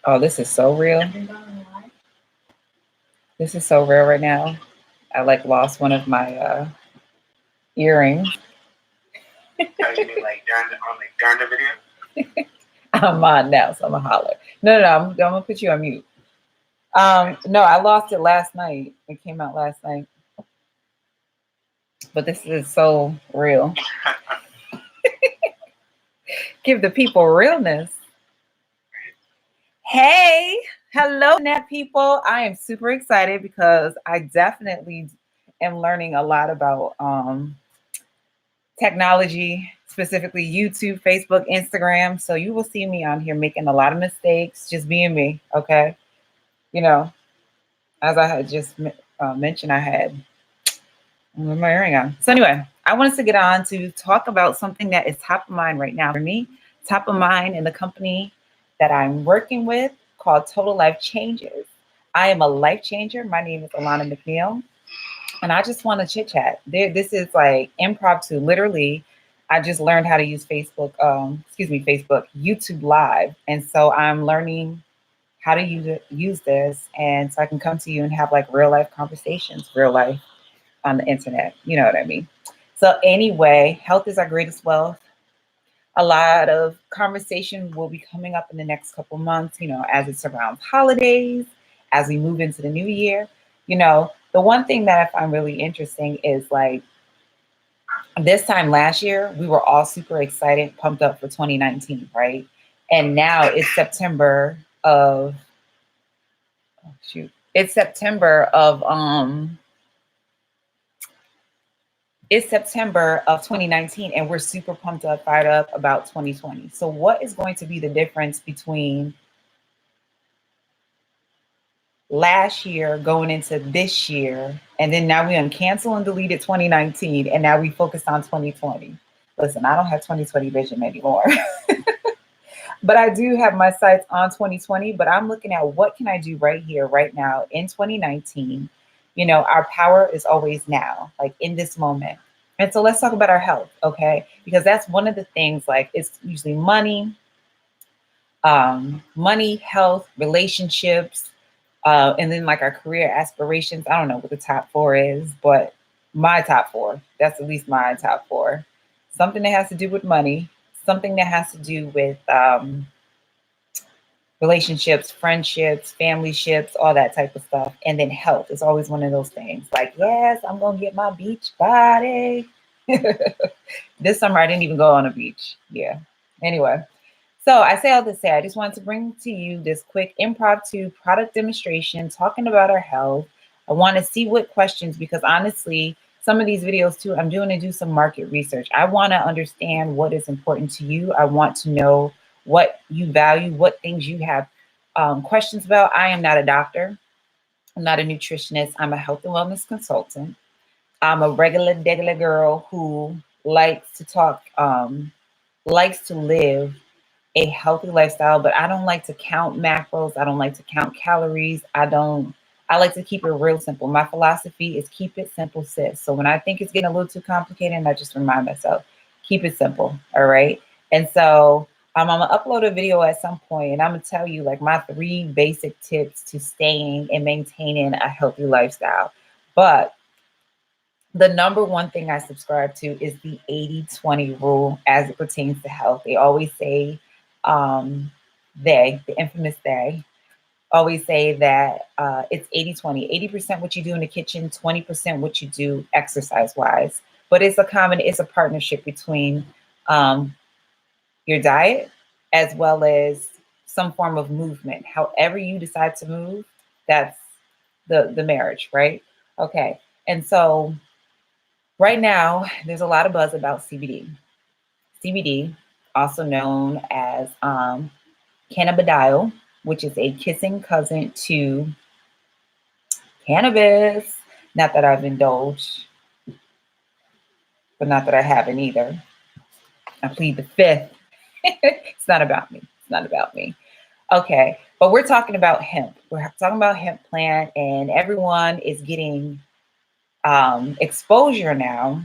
Oh, this is so real. This is so real right now. I like lost one of my earrings. Oh, you mean like during the video? I'm on now, so I'm gonna holler. No, I'm gonna put you on mute. No, I lost it last night. It came out last night. But this is so real. Give the people realness. Hey, hello, net people. I am super excited because I definitely am learning a lot about technology, specifically YouTube, Facebook, Instagram. So you will see me on here making a lot of mistakes, just being me, okay? You know, as I had just mentioned, I had my earring on. So anyway, I wanted to get on to talk about something that is top of mind right now for me, top of mind in the company that I'm working with called Total Life Changes. I am a life changer. My name is Alana McNeil, and I just want to chit chat. This is like impromptu. Literally, I just learned how to use Facebook, Facebook, YouTube Live, and so I'm learning how to use this, and so I can come to you and have like real life conversations, real life on the internet. You know what I mean? So anyway, health is our greatest wealth. A lot of conversation will be coming up in the next couple months, as it surrounds holidays, as we move into the new year. The one thing that I find really interesting is like this time last year, we were all super excited, pumped up for 2019, right? And now it's September of, oh, shoot, it's September of, it's September of 2019, and we're super pumped up, fired up about 2020. So what is going to be the difference between last year going into this year, and then now we cancel and deleted 2019, and now we focused on 2020? Listen, I don't have 2020 vision anymore. But I do have my sights on 2020, but I'm looking at what can I do right here, right now in 2019. Our power is always now, like in this moment. And so let's talk about our health, okay? Because that's one of the things, like it's usually money, health, relationships, and then like our career aspirations. I don't know what the top four is, but my top four, that's at least my top four. Something that has to do with money, something that has to do with relationships, friendships, family ships, all that type of stuff. And then health is always one of those things. Like, yes, I'm going to get my beach body. This summer, I didn't even go on a beach. Yeah. Anyway, so I say all this to say, I just wanted to bring to you this quick impromptu product demonstration talking about our health. I want to see what questions, because honestly, some of these videos too, I'm doing to do some market research. I want to understand what is important to you. I want to know what you value, what things you have questions about. I am not a doctor. I'm not a nutritionist. I'm a health and wellness consultant. I'm a regular girl who likes to talk, likes to live a healthy lifestyle, but I don't like to count macros. I don't like to count calories. I like to keep it real simple. My philosophy is keep it simple, sis. So when I think it's getting a little too complicated, I just remind myself, keep it simple. All right. And so I'm gonna upload a video at some point, and I'm gonna tell you like my 3 basic tips to staying and maintaining a healthy lifestyle. But the number one thing I subscribe to is the 80-20 rule as it pertains to health. They always say, the infamous they, always say that it's 80-20. 80% what you do in the kitchen, 20% what you do exercise-wise. But it's a partnership between your diet as well as some form of movement. However you decide to move, that's the marriage, right? Okay. And so right now, there's a lot of buzz about CBD. CBD, also known as cannabidiol, which is a kissing cousin to cannabis. Not that I've indulged, but not that I haven't either. I plead the fifth. It's not about me. It's not about me. Okay, but we're talking about hemp. We're talking about hemp plant, and everyone is getting exposure now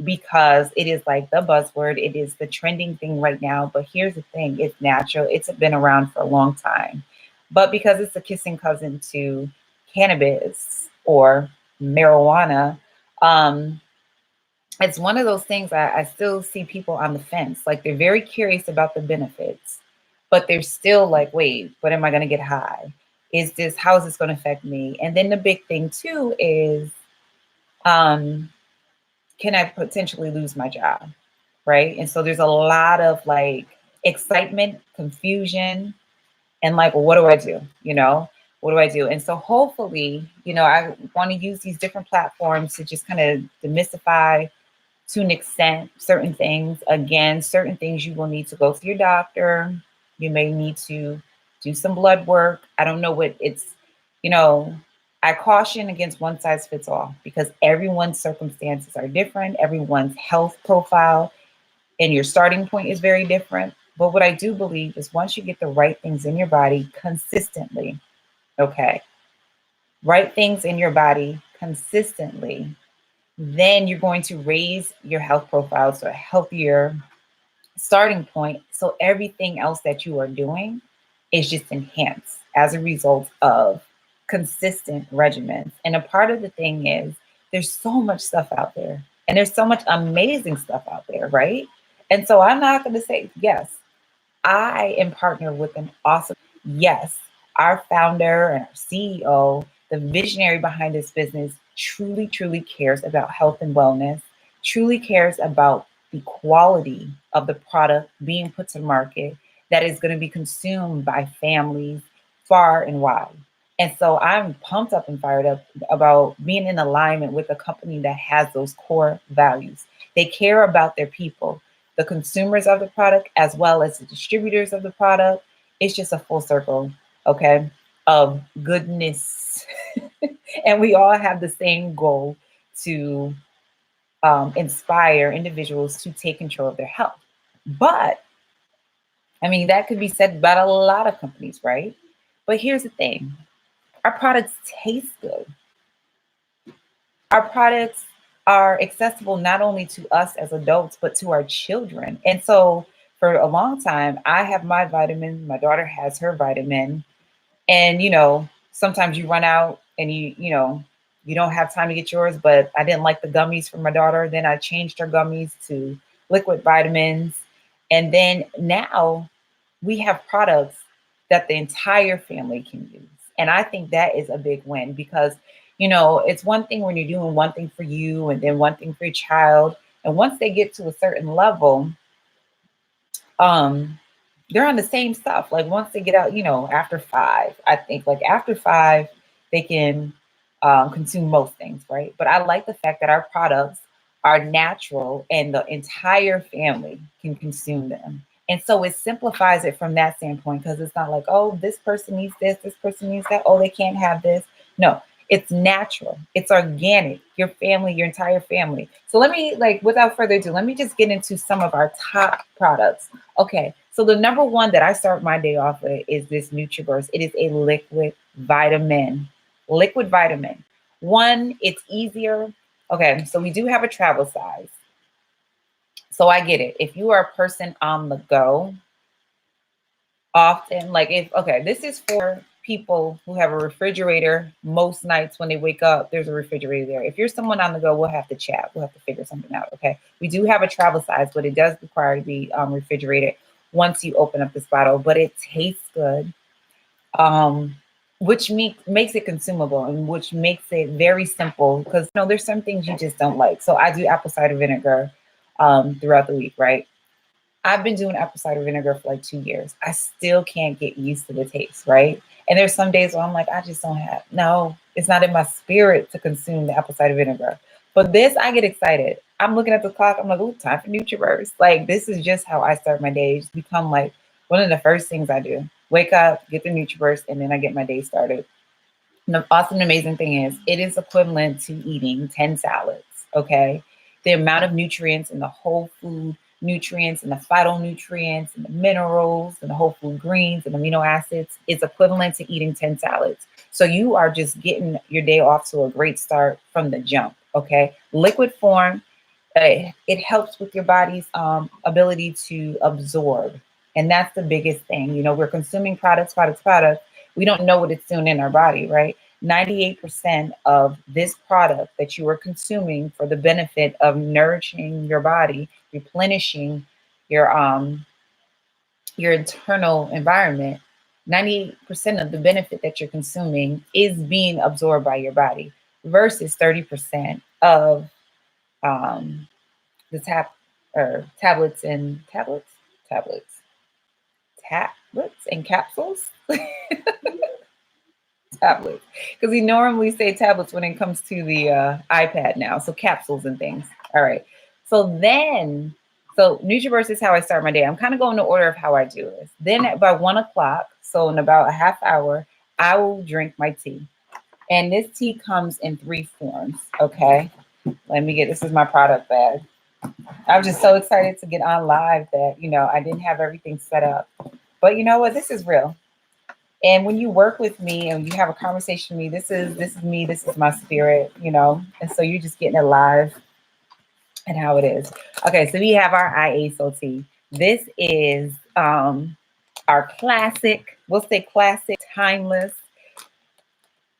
because it is like the buzzword. It is the trending thing right now. But here's the thing: it's natural. It's been around for a long time. But because it's a kissing cousin to cannabis or marijuana, it's one of those things I still see people on the fence. Like they're very curious about the benefits, but they're still like, wait, what am I going to get high? How is this going to affect me? And then the big thing too is, can I potentially lose my job? Right. And so there's a lot of like excitement, confusion, and like, well, what do I do? What do I do? And so hopefully, I want to use these different platforms to just kind of demystify to an extent certain things. Again, certain things you will need to go to your doctor. You may need to do some blood work. I don't know what it's, I caution against one size fits all because everyone's circumstances are different. Everyone's health profile and your starting point is very different. But what I do believe is once you get the right things in your body consistently, okay, right things in your body consistently, then you're going to raise your health profile to a healthier starting point. So everything else that you are doing is just enhanced as a result of consistent regimens. And a part of the thing is there's so much stuff out there and there's so much amazing stuff out there, right? And so I'm not going to say, yes, I am partnered with an awesome, yes, our founder and our CEO, the visionary behind this business, truly, truly cares about health and wellness, truly cares about the quality of the product being put to market that is going to be consumed by families far and wide. And so I'm pumped up and fired up about being in alignment with a company that has those core values. They care about their people, the consumers of the product, as well as the distributors of the product. It's just a full circle, okay, of goodness. And we all have the same goal to inspire individuals to take control of their health. But I mean, that could be said about a lot of companies, right? But here's the thing. Our products taste good. Our products are accessible not only to us as adults, but to our children. And so for a long time, I have my vitamin, my daughter has her vitamin. And, sometimes you run out and you don't have time to get yours, but I didn't like the gummies for my daughter. Then I changed her gummies to liquid vitamins. And then now we have products that the entire family can use. And I think that is a big win because, it's one thing when you're doing one thing for you and then one thing for your child. And once they get to a certain level, they're on the same stuff. Like once they get out, after 5, I think like after 5, they can consume most things, right? But I like the fact that our products are natural and the entire family can consume them. And so it simplifies it from that standpoint because it's not like, oh, this person needs this person needs that. Oh, they can't have this. No, it's natural. It's organic. Your family, your entire family. So let me, without further ado, let me just get into some of our top products. Okay, so the number one that I start my day off with is this NutriBurst. It is a liquid vitamin. Liquid vitamin. One, it's easier. Okay, so we do have a travel size. So I get it. If you are a person on the go, often, this is for people who have a refrigerator. Most nights when they wake up, there's a refrigerator there. If you're someone on the go, we'll have to chat. We'll have to figure something out, okay? We do have a travel size, but it does require to be refrigerated once you open up this bottle, but it tastes good, which makes it consumable and which makes it very simple because, there's some things you just don't like. So I do apple cider vinegar throughout the week, right? I've been doing apple cider vinegar for like 2 years. I still can't get used to the taste, right? And there's some days where I'm like, I just don't have, no, it's not in my spirit to consume the apple cider vinegar. But this, I get excited. I'm looking at the clock. I'm like, ooh, time for NutriBurst. Like, this is just how I start my day. It's become like one of the first things I do. Wake up, get the NutriBurst, and then I get my day started. And the awesome, amazing thing is it is equivalent to eating 10 salads, okay? The amount of nutrients in the whole food, nutrients and the phytonutrients and the minerals and the whole food greens and amino acids is equivalent to eating 10 salads. So you are just getting your day off to a great start from the jump, okay? Liquid form, it helps with your body's ability to absorb. And that's the biggest thing. We're consuming products, We don't know what it's doing in our body, right? 98% of this product that you are consuming for the benefit of nourishing your body, replenishing your internal environment, 98% of the benefit that you're consuming is being absorbed by your body versus 30% of the tablets and capsules. Tablets, because we normally say tablets when it comes to the iPad now. So capsules and things. All right. So NutriBurst is how I start my day. I'm kind of going to order of how I do this. Then by 1 o'clock, so in about a half hour, I will drink my tea. And this tea comes in 3 forms. Okay. This is my product bag. I was just so excited to get on live that, I didn't have everything set up. But you know what? This is real. And when you work with me and you have a conversation with me, this is me, this is my spirit, and so you're just getting it live and how it is. Okay, so we have our I.S.O. tea. This is our classic, we'll say classic, timeless,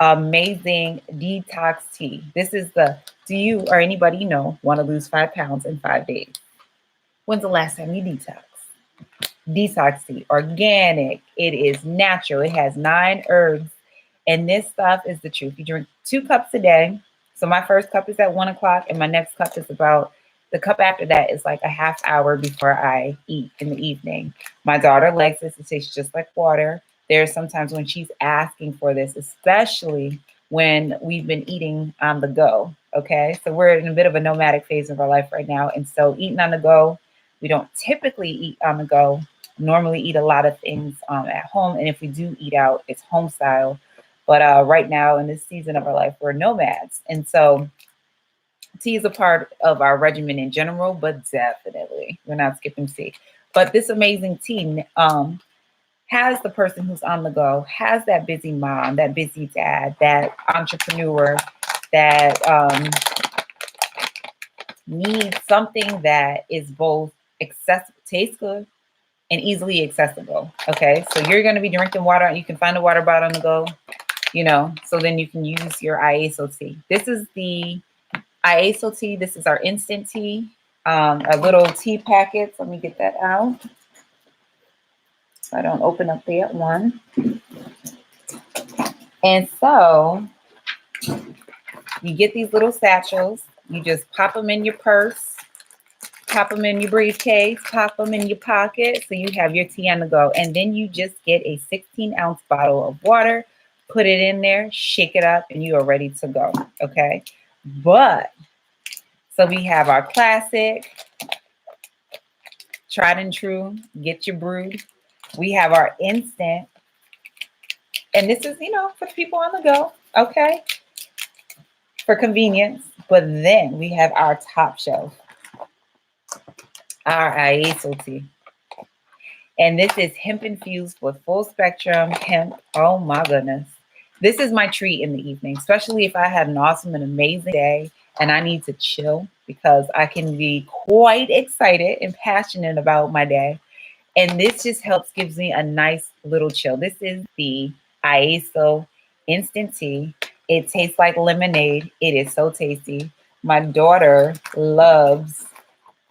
amazing detox tea. This is do you or anybody you know want to lose 5 pounds in 5 days? When's the last time you detox? Detox tea, organic, it is natural, it has 9 herbs, and this stuff is the truth. You drink 2 cups a day. So my first cup is at 1 o'clock, and my next cup is the cup after that is like a half hour before I eat in the evening. My daughter likes this. It tastes just like water. There's sometimes when she's asking for this, especially when we've been eating on the go. Okay, so we're in a bit of a nomadic phase of our life right now, and so eating on the go, we don't typically eat on the go. Normally eat a lot of things at home, and if we do eat out, it's home style. But right now in this season of our life, we're nomads, and so tea is a part of our regimen in general, but definitely we're not skipping tea. But this amazing tea has the person who's on the go, has that busy mom, that busy dad, that entrepreneur that needs something that is both accessible, tastes good, and easily accessible. Okay, so you're going to be drinking water. You can find a water bottle on the go, so then you can use your I.S.O. tea. This is the I.S.O. tea. This is our instant tea, a little tea packets. Let me get that out so I don't open up the one. And so you get these little satchels. You just pop them in your purse, pop them in your briefcase, pop them in your pocket, so you have your tea on the go. And then you just get a 16-ounce bottle of water, put it in there, shake it up, and you are ready to go. Okay. So we have our classic, tried and true, get your brewed. We have our instant, and this is, for people on the go, okay, for convenience. But then we have our top shelf, our I.S.O. tea. And this is hemp infused with full spectrum hemp. Oh my goodness. This is my treat in the evening, especially if I had an awesome and amazing day and I need to chill, because I can be quite excited and passionate about my day. And this just gives me a nice little chill. This is the I.S.O. instant tea. It tastes like lemonade. It is so tasty. My daughter loves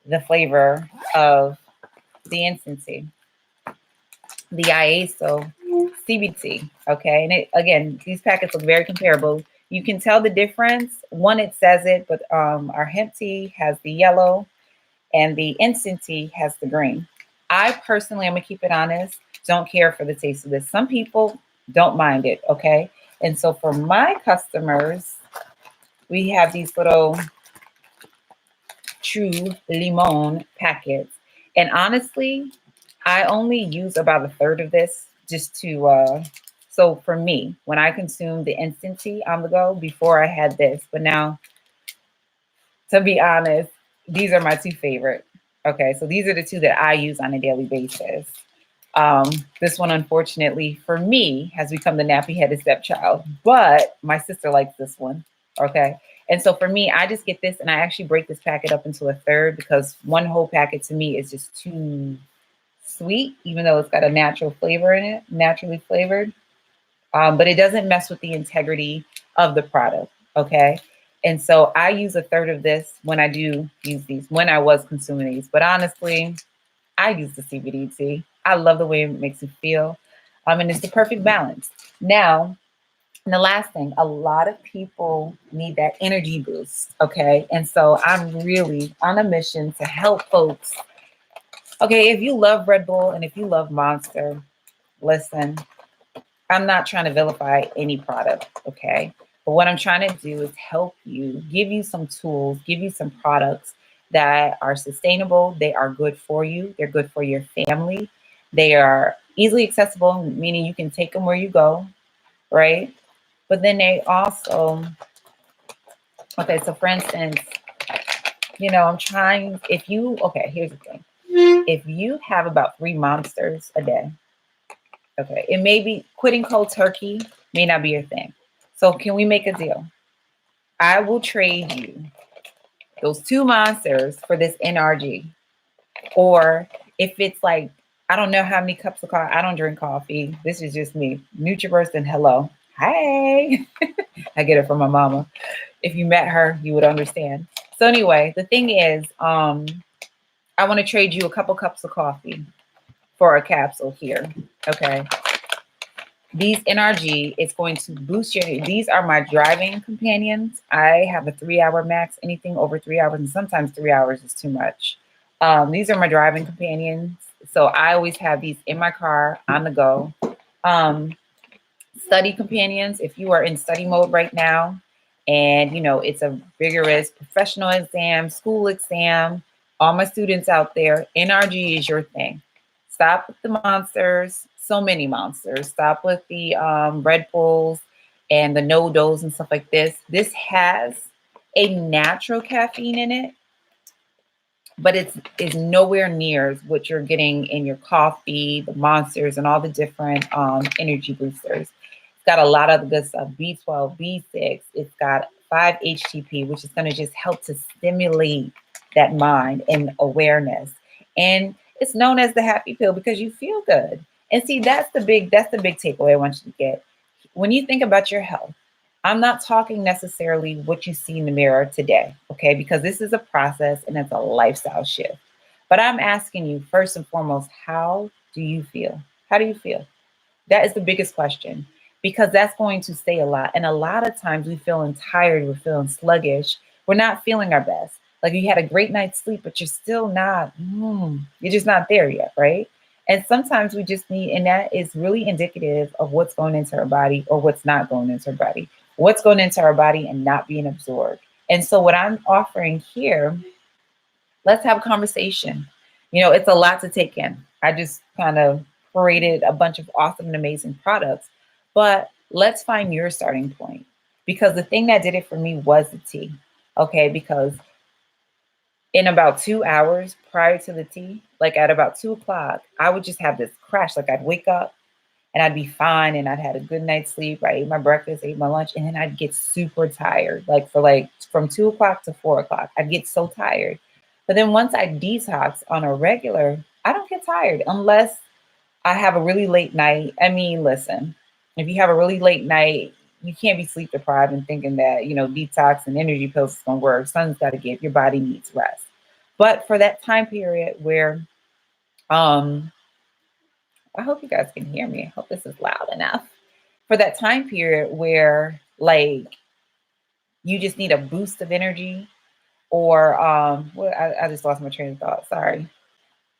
the flavor of the instant tea, the I.S.O. CBT. Okay. And again, these packets look very comparable. You can tell the difference. One, it says it, but our hemp tea has the yellow and the instant tea has the green. I personally, I'm going to keep it honest, don't care for the taste of this. Some people don't mind it. Okay. And so for my customers, we have these little True Limon packets. And honestly, I only use about a third of this just to, so for me, when I consume the instant tea on the go, before I had this, but now, to be honest, these are my 2 favorite. Okay, so these are the 2 that I use on a daily basis. This one, unfortunately, for me, has become the nappy-headed stepchild, but my sister likes this one. Okay, and so for me, I just get this, and I actually break this packet up into a third, because one whole packet to me is just too sweet, even though it's got a natural flavor in it, naturally flavored. but it doesn't mess with the integrity of the product. Okay. And so I use a third of this when I do use these, when I was consuming these. But honestly, I use the CBD tea. I love the way it makes me feel. And it's the perfect balance. Now, and the last thing, a lot of people need that energy boost. Okay. And so I'm really on a mission to help folks. Okay. If you love Red Bull and if you love Monster, listen, I'm not trying to vilify any product. Okay. But what I'm trying to do is help you, give you some tools, give you some products that are sustainable. They are good for you. They're good for your family. They are easily accessible, meaning you can take them where you go, right? But then they also, okay, so for instance, I'm trying, okay, here's the thing. If you have about 3 monsters a day, okay, it may be quitting cold turkey, may not be your thing. So can we make a deal? I will trade you those 2 monsters for this NRG. Or if it's like, I don't know how many cups of coffee, I don't drink coffee. This is just me. NutriBurst and hello. Hey. I get it from my mama. If you met her, you would understand. So anyway, the thing is, I want to trade you a couple cups of coffee for a capsule here. Okay. These NRG is going to boost these are my driving companions. I have a 3-hour max, anything over 3 hours, and sometimes 3 hours is too much. These are my driving companions. So I always have these in my car on the go. Study companions, if you are in study mode right now, and it's a rigorous professional exam, school exam, all my students out there, NRG is your thing. Stop with the monsters, so many monsters. Stop with the Red Bulls and the no-dos and stuff like this. This has a natural caffeine in it, but it's nowhere near what you're getting in your coffee, the monsters, and all the different energy boosters. It's got a lot of the good stuff, B12, B6. It's got 5-HTP, which is going to just help to stimulate that mind and awareness. And it's known as the happy pill because you feel good. And see, that's the big takeaway I want you to get. When you think about your health, I'm not talking necessarily what you see in the mirror today, okay? Because this is a process and it's a lifestyle shift. But I'm asking you first and foremost, how do you feel? How do you feel? That is the biggest question, because that's going to say a lot. And a lot of times we're feeling tired, we're feeling sluggish, we're not feeling our best. Like you had a great night's sleep, but you're still not, you're just not there yet, right? And sometimes we just need, and that is really indicative of what's going into our body or what's not going into our body, what's going into our body and not being absorbed. And so what I'm offering here, let's have a conversation. It's a lot to take in. I just kind of paraded a bunch of awesome and amazing products, but let's find your starting point, because the thing that did it for me was the tea. Okay. Because in about 2 hours prior to the tea, like at about 2 o'clock, I would just have this crash. Like I'd wake up and I'd be fine and I'd had a good night's sleep. I ate my breakfast, ate my lunch, and then I'd get super tired. Like from 2 o'clock to 4 o'clock, I'd get so tired. But then once I detox on a regular, I don't get tired unless I have a really late night. I mean, listen, if you have a really late night, you can't be sleep deprived and thinking that, detox and energy pills is going to work. Sun's got to give. Your body needs rest. But for that time period where, I hope you guys can hear me. I hope this is loud enough. For that time period where, like, you just need a boost of energy, or I just lost my train of thought. Sorry.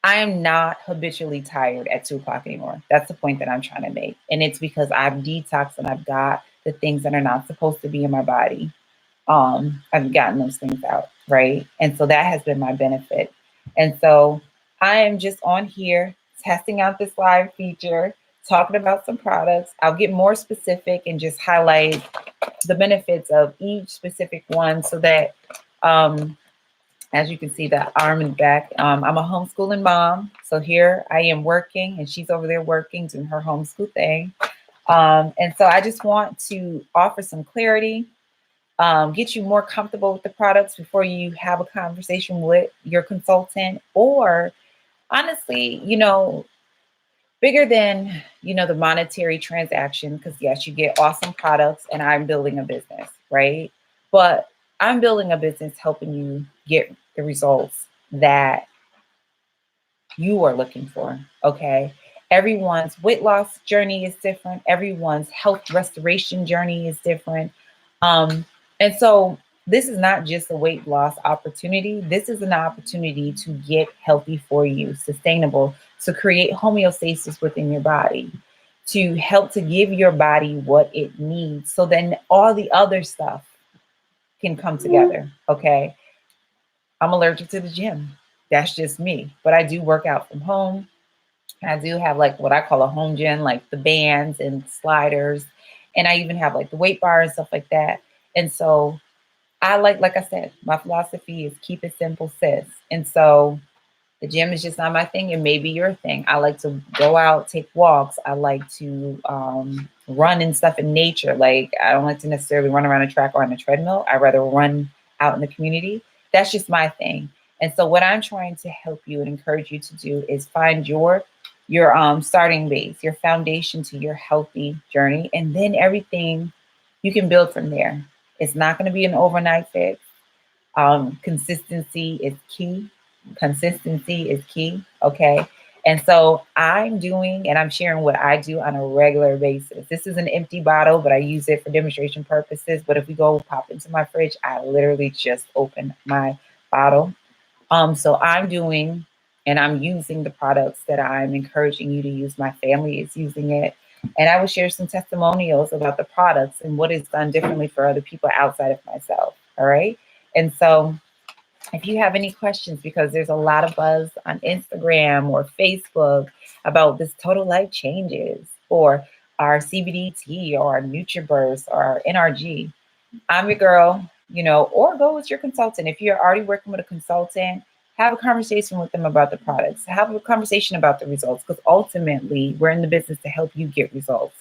I am not habitually tired at 2 o'clock anymore. That's the point that I'm trying to make. And it's because I've detoxed and I've got the things that are not supposed to be in my body. I've gotten those things out, right? And so that has been my benefit. And so I am just on here testing out this live feature, talking about some products. I'll get more specific and just highlight the benefits of each specific one so that, as you can see, the arm and back, I'm a homeschooling mom. So here I am working and she's over there working, doing her homeschool thing. And so I just want to offer some clarity, get you more comfortable with the products before you have a conversation with your consultant. Or honestly, bigger than, the monetary transaction, because yes, you get awesome products and I'm building a business, right? But I'm building a business helping you get the results that you are looking for, okay? Everyone's weight loss journey is different. Everyone's health restoration journey is different. And so this is not just a weight loss opportunity. This is an opportunity to get healthy for you, sustainable, to create homeostasis within your body, to help to give your body what it needs. So then all the other stuff can come together, okay? I'm allergic to the gym. That's just me. But I do work out from home. I do have like what I call a home gym, like the bands and sliders. And I even have like the weight bar and stuff like that. And so I like I said, my philosophy is keep it simple, sis. And so the gym is just not my thing. It may be your thing. I like to go out, take walks. I like to run and stuff in nature. Like I don't like to necessarily run around a track or on a treadmill. I rather run out in the community. That's just my thing. And so what I'm trying to help you and encourage you to do is find your starting base, your foundation to your healthy journey, and then everything you can build from there. It's not going to be an overnight fix. Consistency is key. Consistency is key. Okay. And so I'm doing and I'm sharing what I do on a regular basis. This is an empty bottle, but I use it for demonstration purposes. But if we go pop into my fridge, I literally just open my bottle. So I'm doing and I'm using the products that I'm encouraging you to use. My family is using it. And I will share some testimonials about the products and what is done differently for other people outside of myself. All right. And so if you have any questions, because there's a lot of buzz on Instagram or Facebook about this Total Life Changes or our CBD tea or our NutriBurst or our NRG, I'm your girl, or go with your consultant. If you're already working with a consultant, have a conversation with them about the products, have a conversation about the results, because ultimately we're in the business to help you get results,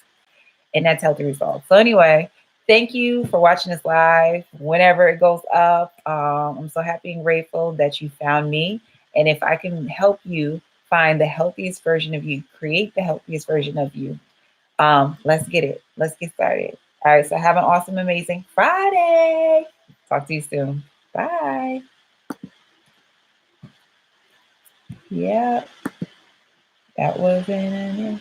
and that's healthy results. So anyway, thank you for watching this live whenever it goes up. I'm so happy and grateful that you found me. And if I can help you find the healthiest version of you, create the healthiest version of you, let's get it. Let's get started. All right. So have an awesome, amazing Friday. Talk to you soon. Bye. Yeah, that was an